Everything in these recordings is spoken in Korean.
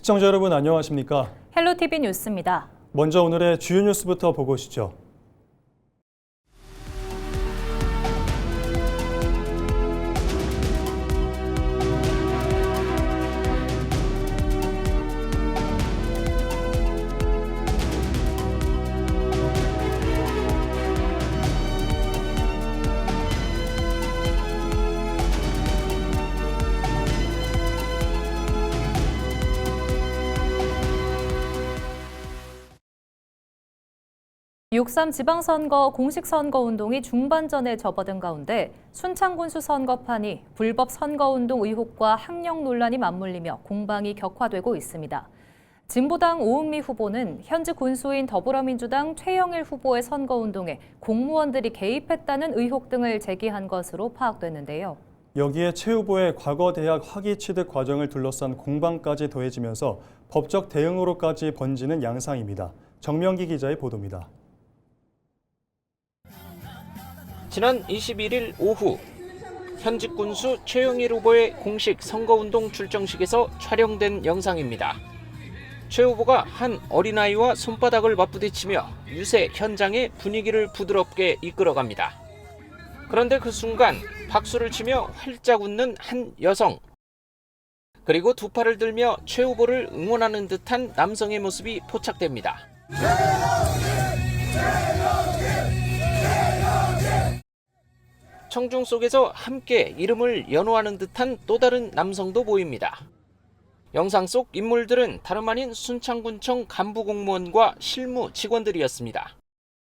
시청자 여러분 안녕하십니까? 헬로티비 뉴스입니다. 먼저 오늘의 주요 뉴스부터 보고 오시죠. (6.3) 지방선거 공식선거운동이 중반전에 접어든 가운데 순창군수 선거판이 불법 선거운동 의혹과 학력 논란이 맞물리며 공방이 격화되고 있습니다. 진보당 오은미 후보는 현직 군수인 더불어민주당 최영일 후보의 선거운동에 공무원들이 개입했다는 의혹 등을 제기한 것으로 파악됐는데요. 여기에 최 후보의 과거 대학 학위 취득 과정을 둘러싼 공방까지 더해지면서 법적 대응으로까지 번지는 양상입니다. 정명기 기자의 보도입니다. 지난 21일 오후 현직 군수 최영일 후보의 공식 선거운동 출정식에서 촬영된 영상입니다. 최 후보가 한 어린아이와 손바닥을 맞부딪히며 유세 현장의 분위기를 부드럽게 이끌어갑니다. 그런데 그 순간 박수를 치며 활짝 웃는 한 여성, 그리고 두 팔을 들며 최 후보를 응원하는 듯한 남성의 모습이 포착됩니다. 청중 속에서 함께 이름을 연호하는 듯한 또 다른 남성도 보입니다. 영상 속 인물들은 다름 아닌 순창군청 간부 공무원과 실무 직원들이었습니다.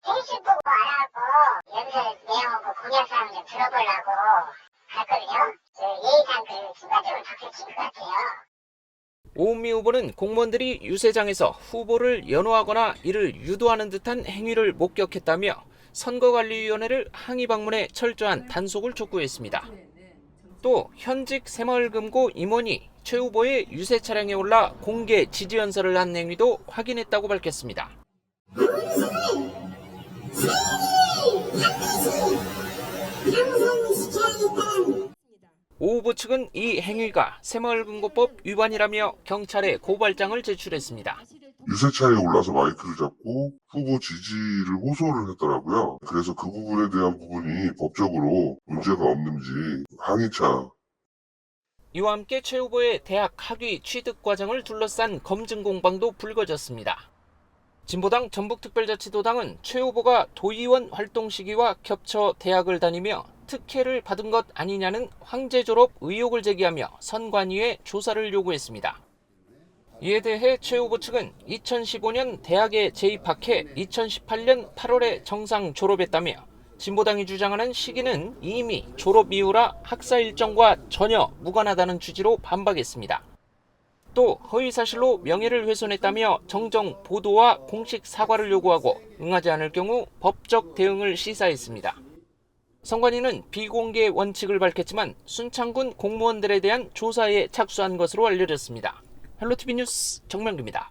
회식 보고 알아보고 연설 내용하고 공약 사항 좀 들어보려고 갔거든요. 예의상 그 순간적으로 박수친 것 같아요. 오은미 후보는 공무원들이 유세장에서 후보를 연호하거나 이를 유도하는 듯한 행위를 목격했다며 선거관리위원회를 항의 방문해 철저한 단속을 촉구했습니다. 또 현직 새마을금고 임원이 최 후보의 유세 차량에 올라 공개 지지 연설을 한 행위도 확인했다고 밝혔습니다. 오 후보 측은 이 행위가 새마을금고법 위반이라며 경찰에 고발장을 제출했습니다. 유세차에 올라서 마이크를 잡고 후보 지지를 호소를 했더라고요. 그래서 그 부분에 대한 부분이 법적으로 문제가 없는지 항의차. 이와 함께 최 후보의 대학 학위 취득 과정을 둘러싼 검증 공방도 불거졌습니다. 진보당 전북특별자치도당은 최 후보가 도의원 활동 시기와 겹쳐 대학을 다니며 특혜를 받은 것 아니냐는 황제 졸업 의혹을 제기하며 선관위에 조사를 요구했습니다. 이에 대해 최 후보 측은 2015년 대학에 재입학해 2018년 8월에 정상 졸업했다며 진보당이 주장하는 시기는 이미 졸업 이후라 학사 일정과 전혀 무관하다는 취지로 반박했습니다. 또 허위사실로 명예를 훼손했다며 정정 보도와 공식 사과를 요구하고 응하지 않을 경우 법적 대응을 시사했습니다. 선관위는 비공개 원칙을 밝혔지만 순창군 공무원들에 대한 조사에 착수한 것으로 알려졌습니다. 헬로티비 뉴스 정명기입니다.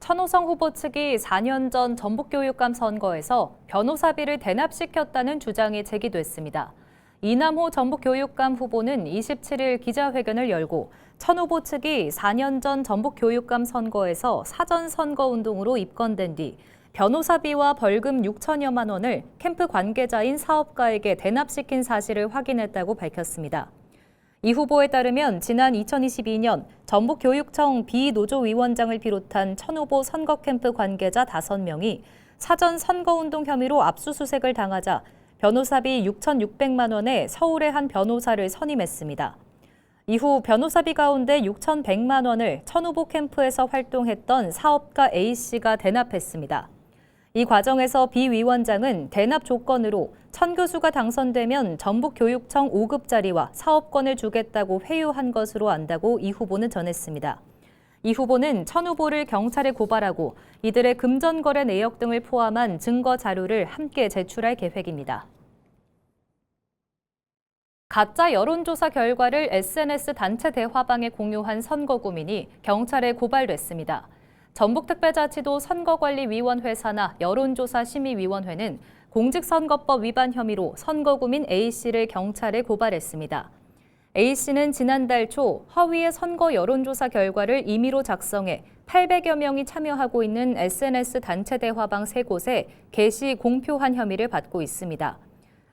천호성 후보 측이 4년 전 전북교육감 선거에서 변호사비를 대납시켰다는 주장이 제기됐습니다. 이남호 전북교육감 후보는 27일 기자회견을 열고 천 후보 측이 4년 전 전북교육감 선거에서 사전선거운동으로 입건된 뒤 변호사비와 벌금 6천여만 원을 캠프 관계자인 사업가에게 대납시킨 사실을 확인했다고 밝혔습니다. 이 후보에 따르면 지난 2022년 전북교육청 비노조위원장을 비롯한 천 후보 선거캠프 관계자 5명이 사전 선거운동 혐의로 압수수색을 당하자 변호사비 6,600만 원에 서울의 한 변호사를 선임했습니다. 이후 변호사비 가운데 6,100만 원을 천 후보 캠프에서 활동했던 사업가 A씨가 대납했습니다. 이 과정에서 비 위원장은 대납 조건으로 천 교수가 당선되면 전북교육청 5급 자리와 사업권을 주겠다고 회유한 것으로 안다고 이 후보는 전했습니다. 이 후보는 천 후보를 경찰에 고발하고 이들의 금전거래 내역 등을 포함한 증거 자료를 함께 제출할 계획입니다. 가짜 여론조사 결과를 SNS 단체 대화방에 공유한 선거구민이 경찰에 고발됐습니다. 전북특별자치도 선거관리위원회 산하 여론조사심의위원회는 공직선거법 위반 혐의로 선거구민 A씨를 경찰에 고발했습니다. A씨는 지난달 초 허위의 선거 여론조사 결과를 임의로 작성해 800여 명이 참여하고 있는 SNS 단체 대화방 3곳에 게시 공표한 혐의를 받고 있습니다.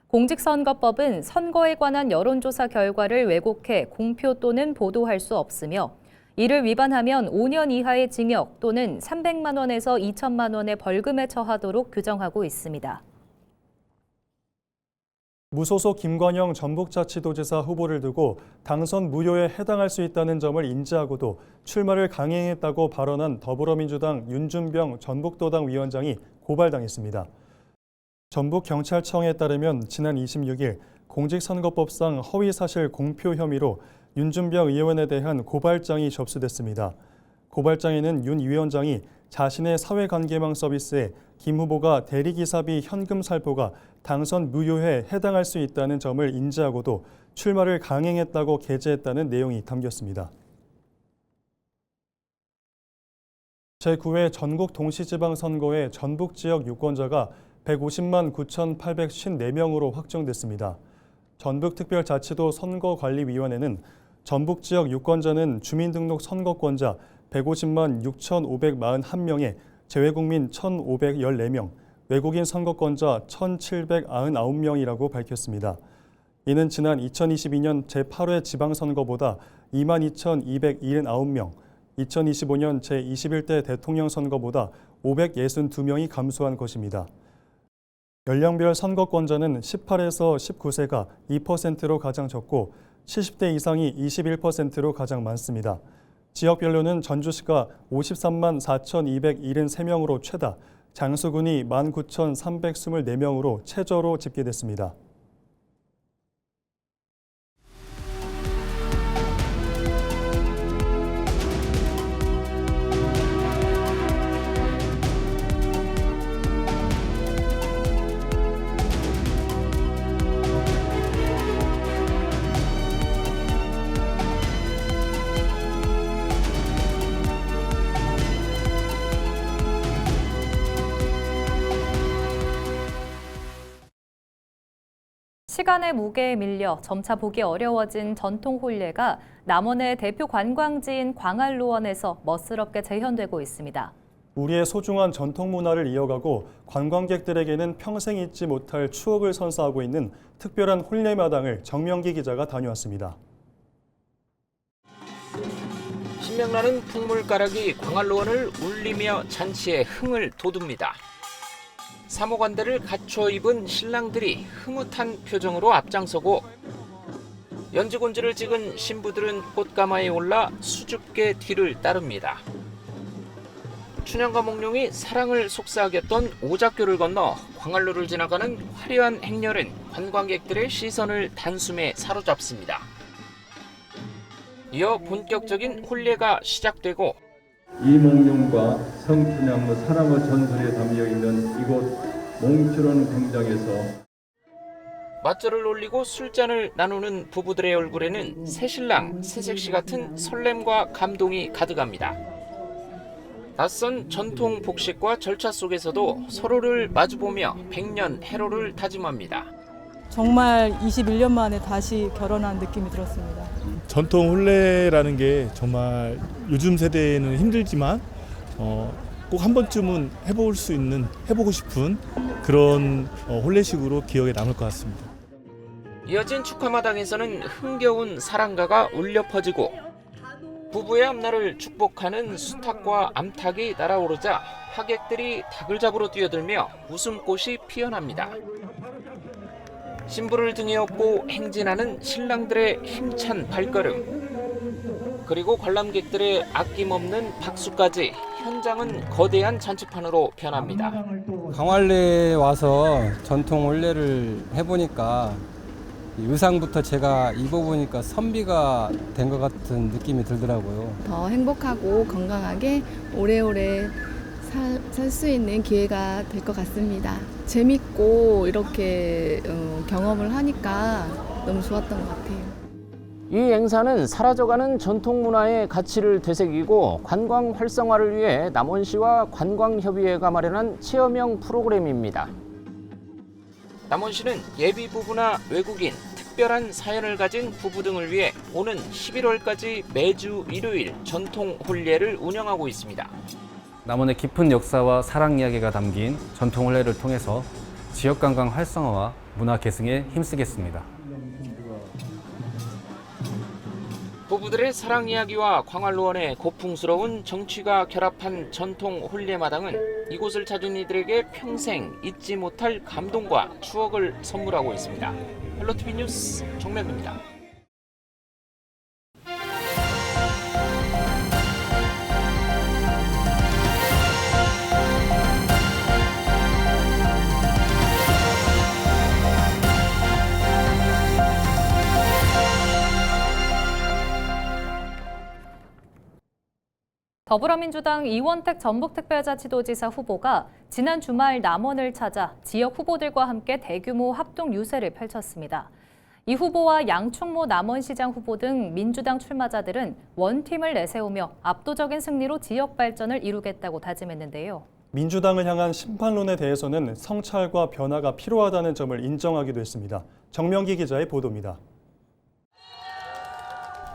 공직선거법은 선거에 관한 여론조사 결과를 왜곡해 공표 또는 보도할 수 없으며 이를 위반하면 5년 이하의 징역 또는 300만 원에서 2천만 원의 벌금에 처하도록 규정하고 있습니다. 무소속 김관영 전북자치도지사 후보를 두고 당선 무효에 해당할 수 있다는 점을 인지하고도 출마를 강행했다고 발언한 더불어민주당 윤준병 전북도당 위원장이 고발당했습니다. 전북경찰청에 따르면 지난 26일 공직선거법상 허위사실 공표 혐의로 윤준병 의원에 대한 고발장이 접수됐습니다. 고발장에는 윤 위원장이 자신의 사회관계망 서비스에 김 후보가 대리기사비 현금 살포가 당선 무효에 해당할 수 있다는 점을 인지하고도 출마를 강행했다고 게재했다는 내용이 담겼습니다. 제9회 전국 동시지방선거의 전북지역 유권자가 150만 9,854명으로 확정됐습니다. 전북특별자치도 선거관리위원회는 전북지역 유권자는 주민등록 선거권자 150만 6,541명에 재외국민 1,514명, 외국인 선거권자 1,799명이라고 밝혔습니다. 이는 지난 2022년 제8회 지방선거보다 22,279명, 2025년 제21대 대통령 선거보다 562명이 감소한 것입니다. 연령별 선거권자는 18에서 19세가 2%로 가장 적고 70대 이상이 21%로 가장 많습니다. 지역별로는 전주시가 53만 4,273명으로 최다, 장수군이 19,324명으로 최저로 집계됐습니다. 시간의 무게에 밀려 점차 보기 어려워진 전통 홀례가 남원의 대표 관광지인 광안루원에서 멋스럽게 재현되고 있습니다. 우리의 소중한 전통 문화를 이어가고 관광객들에게는 평생 잊지 못할 추억을 선사하고 있는 특별한 홀례마당을 정명기 기자가 다녀왔습니다. 신명나는 풍물가락이 광안루원을 울리며 잔치의 흥을 돋웁니다. 사모관대를 갖춰 입은 신랑들이 흐뭇한 표정으로 앞장서고 연지곤지를 찍은 신부들은 꽃가마에 올라 수줍게 뒤를 따릅니다. 춘향과 몽룡이 사랑을 속삭였던 오작교를 건너 광안루를 지나가는 화려한 행렬은 관광객들의 시선을 단숨에 사로잡습니다. 이어 본격적인 홀례가 시작되고 이몽룡과 성춘향의 사랑의 전설에 담겨있는 이곳 몽추론 광장에서 맞절을 올리고 술잔을 나누는 부부들의 얼굴에는 새신랑, 새색시 같은 설렘과 감동이 가득합니다. 낯선 전통 복식과 절차 속에서도 서로를 마주보며 백년 해로를 다짐합니다. 정말 21년 만에 다시 결혼한 느낌이 들었습니다. 전통 홀례라는 게 정말 요즘 세대에는 힘들지만 꼭 한 번쯤은 해보고 싶은 그런 홀례식으로 기억에 남을 것 같습니다. 이어진 축하마당에서는 흥겨운 사랑가가 울려 퍼지고 부부의 앞날을 축복하는 수탉과 암탉이 날아오르자 하객들이 닭을 잡으러 뛰어들며 웃음꽃이 피어납니다. 신부를 등에 업고 행진하는 신랑들의 힘찬 발걸음, 그리고 관람객들의 아낌없는 박수까지 현장은 거대한 잔치판으로 변합니다. 광안리에 와서 전통 홀례를 해보니까 의상부터 제가 입어보니까 선비가 된 것 같은 느낌이 들더라고요. 더 행복하고 건강하게 오래오래 살 수 있는 기회가 될 것 같습니다. 재밌고 이렇게 경험을 하니까 너무 좋았던 것 같아요. 이 행사는 사라져가는 전통 문화의 가치를 되새기고 관광 활성화를 위해 남원시와 관광협의회가 마련한 체험형 프로그램입니다. 남원시는 예비 부부나 외국인, 특별한 사연을 가진 부부 등을 위해 오는 11월까지 매주 일요일 전통 혼례를 운영하고 있습니다. 남원의 깊은 역사와 사랑 이야기가 담긴 전통 혼례를 통해서 지역 관광 활성화와 문화 계승에 힘쓰겠습니다. 부부들의 사랑 이야기와 광활로원의 고풍스러운 정취가 결합한 전통 혼례마당은 이곳을 찾은 이들에게 평생 잊지 못할 감동과 추억을 선물하고 있습니다. 헬로티비 뉴스 정명입니다. 더불어민주당 이원택 전북특별자치도지사 후보가 지난 주말 남원을 찾아 지역 후보들과 함께 대규모 합동 유세를 펼쳤습니다. 이 후보와 양충모 남원시장 후보 등 민주당 출마자들은 원팀을 내세우며 압도적인 승리로 지역 발전을 이루겠다고 다짐했는데요. 민주당을 향한 심판론에 대해서는 성찰과 변화가 필요하다는 점을 인정하기도 했습니다. 정명기 기자의 보도입니다.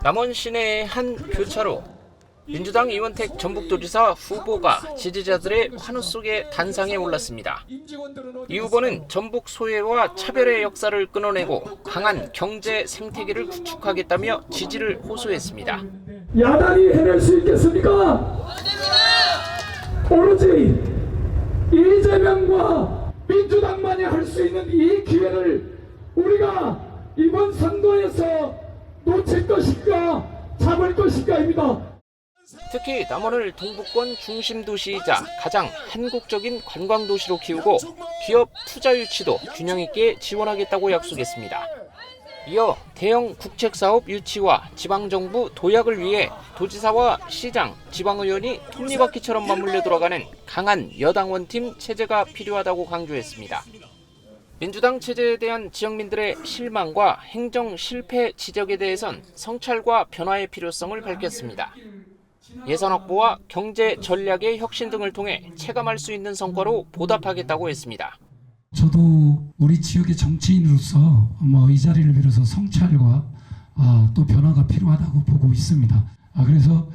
남원 시내의 한 교차로 민주당 이원택 전북도지사 후보가 지지자들의 환호 속에 단상에 올랐습니다. 이 후보는 전북 소외와 차별의 역사를 끊어내고 강한 경제 생태계를 구축하겠다며 지지를 호소했습니다. 야당이 해낼 수 있겠습니까? 오로지 이재명과 민주당만이 할 수 있는 이 기회를 우리가 이번 선거에서 놓칠 것인가 잡을 것인가입니다. 특히 남원을 동북권 중심 도시이자 가장 한국적인 관광 도시로 키우고 기업 투자 유치도 균형 있게 지원하겠다고 약속했습니다. 이어 대형 국책사업 유치와 지방정부 도약을 위해 도지사와 시장, 지방의원이 톱니바퀴처럼 맞물려 돌아가는 강한 여당 원팀 체제가 필요하다고 강조했습니다. 민주당 체제에 대한 지역민들의 실망과 행정 실패 지적에 대해선 성찰과 변화의 필요성을 밝혔습니다. 예산 확보와 경제 전략의 혁신 등을 통해 체감할 수 있는 성과로 보답하겠다고 했습니다. 저도 우리 지역의 정치인으로서 이 자리를 빌어서 성찰과 또 변화가 필요하다고 보고 있습니다. 그래서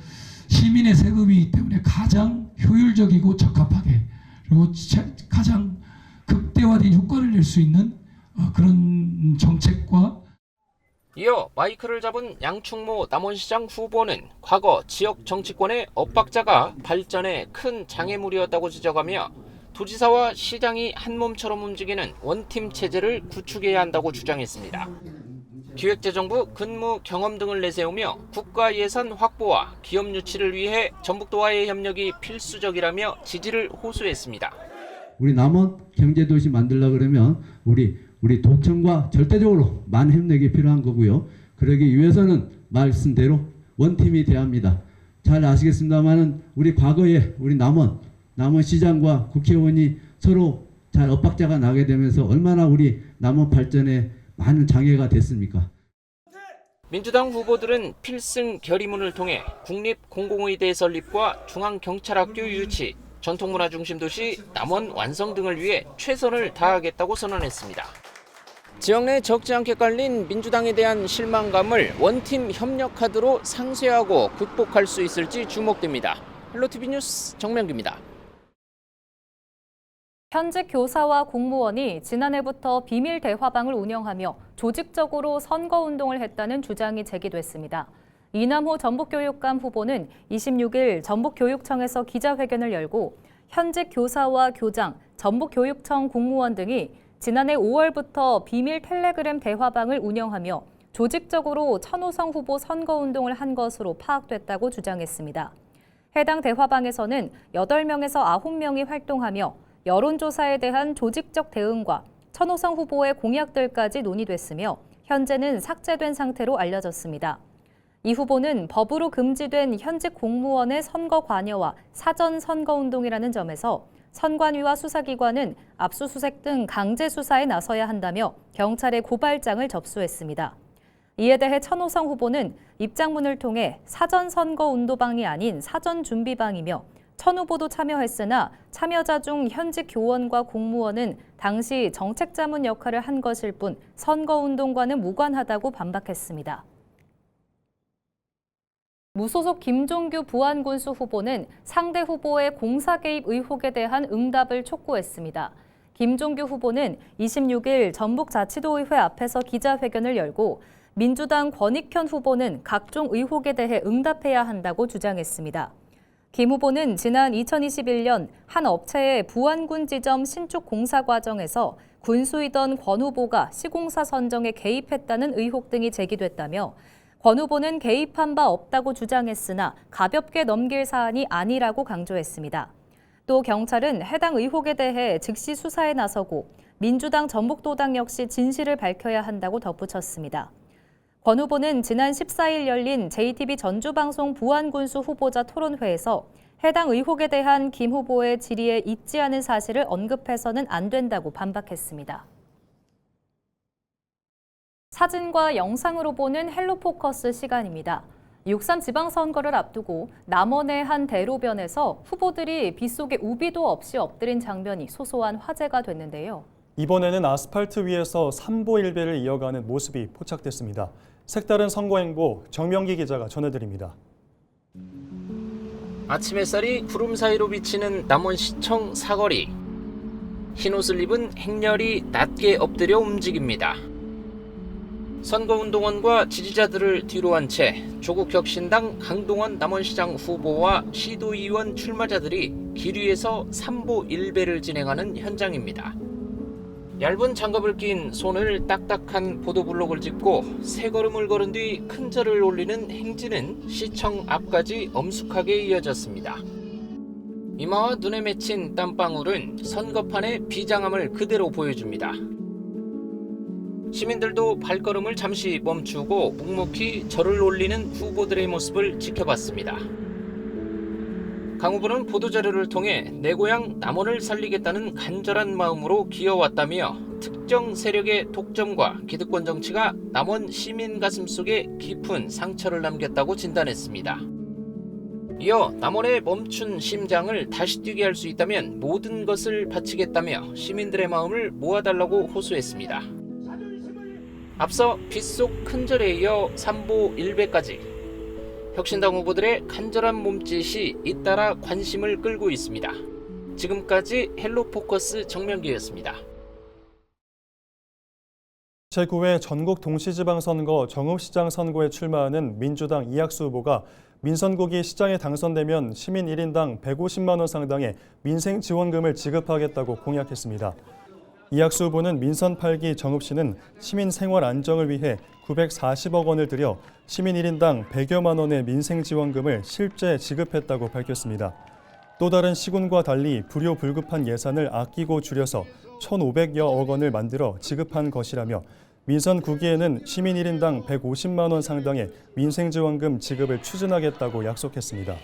시민의 세금이기 때문에 가장 효율적이고 적합하게 그리고 가장 극대화된 효과를 낼 수 있는 그런 정책과 이어 마이크를 잡은 양충모 남원시장 후보는 과거 지역 정치권의 엇박자가 발전에 큰 장애물이었다고 지적하며 도지사와 시장이 한 몸처럼 움직이는 원팀 체제를 구축해야 한다고 주장했습니다. 기획재정부 근무 경험 등을 내세우며 국가 예산 확보와 기업 유치를 위해 전북도와의 협력이 필수적이라며 지지를 호소했습니다. 우리 남원 경제도시 만들려고 그러면 우리 도청과 절대적으로 많은 협력이 필요한 거고요. 그러기 위해서는 말씀대로 원팀이 돼야 합니다. 잘 아시겠습니다만은 우리 과거에 우리 남원시장과 국회의원이 서로 잘 엇박자가 나게 되면서 얼마나 우리 남원 발전에 많은 장애가 됐습니까? 민주당 후보들은 필승 결의문을 통해 국립공공의대 설립과 중앙경찰학교 유치, 전통문화 중심 도시 남원 완성 등을 위해 최선을 다하겠다고 선언했습니다. 지역 내 적지 않게 깔린 민주당에 대한 실망감을 원팀 협력 카드로 상쇄하고 극복할 수 있을지 주목됩니다. 헬로티비 뉴스 정명기입니다. 현직 교사와 공무원이 지난해부터 비밀 대화방을 운영하며 조직적으로 선거운동을 했다는 주장이 제기됐습니다. 이남호 전북교육감 후보는 26일 전북교육청에서 기자회견을 열고 현직 교사와 교장, 전북교육청 공무원 등이 지난해 5월부터 비밀 텔레그램 대화방을 운영하며 조직적으로 천호성 후보 선거운동을 한 것으로 파악됐다고 주장했습니다. 해당 대화방에서는 8명에서 9명이 활동하며 여론조사에 대한 조직적 대응과 천호성 후보의 공약들까지 논의됐으며 현재는 삭제된 상태로 알려졌습니다. 이 후보는 법으로 금지된 현직 공무원의 선거 관여와 사전 선거운동이라는 점에서 선관위와 수사기관은 압수수색 등 강제 수사에 나서야 한다며 경찰에 고발장을 접수했습니다. 이에 대해 천호성 후보는 입장문을 통해 사전 선거운동방이 아닌 사전 준비방이며 천 후보도 참여했으나 참여자 중 현직 교원과 공무원은 당시 정책자문 역할을 한 것일 뿐 선거운동과는 무관하다고 반박했습니다. 무소속 김종규 부안군수 후보는 상대 후보의 공사 개입 의혹에 대한 응답을 촉구했습니다. 김종규 후보는 26일 전북자치도의회 앞에서 기자회견을 열고 민주당 권익현 후보는 각종 의혹에 대해 응답해야 한다고 주장했습니다. 김 후보는 지난 2021년 한 업체의 부안군 지점 신축 공사 과정에서 군수이던 권 후보가 시공사 선정에 개입했다는 의혹 등이 제기됐다며 권 후보는 개입한 바 없다고 주장했으나 가볍게 넘길 사안이 아니라고 강조했습니다. 또 경찰은 해당 의혹에 대해 즉시 수사에 나서고 민주당 전북도당 역시 진실을 밝혀야 한다고 덧붙였습니다. 권 후보는 지난 14일 열린 JTB 전주방송 부안군수 후보자 토론회에서 해당 의혹에 대한 김 후보의 질의에 있지 않은 사실을 언급해서는 안 된다고 반박했습니다. 사진과 영상으로 보는 헬로포커스 시간입니다. 6.3 지방선거를 앞두고 남원의 한 대로변에서 후보들이 빗속에 우비도 없이 엎드린 장면이 소소한 화제가 됐는데요. 이번에는 아스팔트 위에서 삼보일배를 이어가는 모습이 포착됐습니다. 색다른 선거 행보 정명기 기자가 전해드립니다. 아침 햇살이 구름 사이로 비치는 남원시청 사거리. 흰옷을 입은 행렬이 낮게 엎드려 움직입니다. 선거운동원과 지지자들을 뒤로 한 채 조국혁신당 강동원 남원시장 후보와 시도의원 출마자들이 길 위에서 삼보일배를 진행하는 현장입니다. 얇은 장갑을 낀 손을 딱딱한 보도블록을 짚고 세 걸음을 걸은 뒤 큰 절을 올리는 행진은 시청 앞까지 엄숙하게 이어졌습니다. 이마와 눈에 맺힌 땀방울은 선거판의 비장함을 그대로 보여줍니다. 시민들도 발걸음을 잠시 멈추고 묵묵히 절을 올리는 후보들의 모습을 지켜봤습니다. 강 후보는 보도자료를 통해 내 고향 남원을 살리겠다는 간절한 마음으로 기어왔다며 특정 세력의 독점과 기득권 정치가 남원 시민 가슴 속에 깊은 상처를 남겼다고 진단했습니다. 이어 남원의 멈춘 심장을 다시 뛰게 할 수 있다면 모든 것을 바치겠다며 시민들의 마음을 모아달라고 호소했습니다. 앞서 빗속 큰절에 이어 삼보일배까지 혁신당 후보들의 간절한 몸짓이 잇따라 관심을 끌고 있습니다. 지금까지 헬로포커스 정명기였습니다. 제9회 전국 동시지방선거 정읍시장 선거에 출마하는 민주당 이학수 후보가 민선국이 시장에 당선되면 시민 1인당 150만 원 상당의 민생 지원금을 지급하겠다고 공약했습니다. 이학수 후보는 민선 8기 정읍시는 시민 생활 안정을 위해 940억 원을 들여 시민 1인당 100여만 원의 민생 지원금을 실제 지급했다고 밝혔습니다. 또 다른 시군과 달리 불효불급한 예산을 아끼고 줄여서 1,500여억 원을 만들어 지급한 것이라며 민선 9기에는 시민 1인당 150만 원 상당의 민생 지원금 지급을 추진하겠다고 약속했습니다.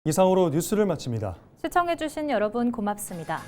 이상으로 뉴스를 마칩니다. 시청해주신 여러분 고맙습니다.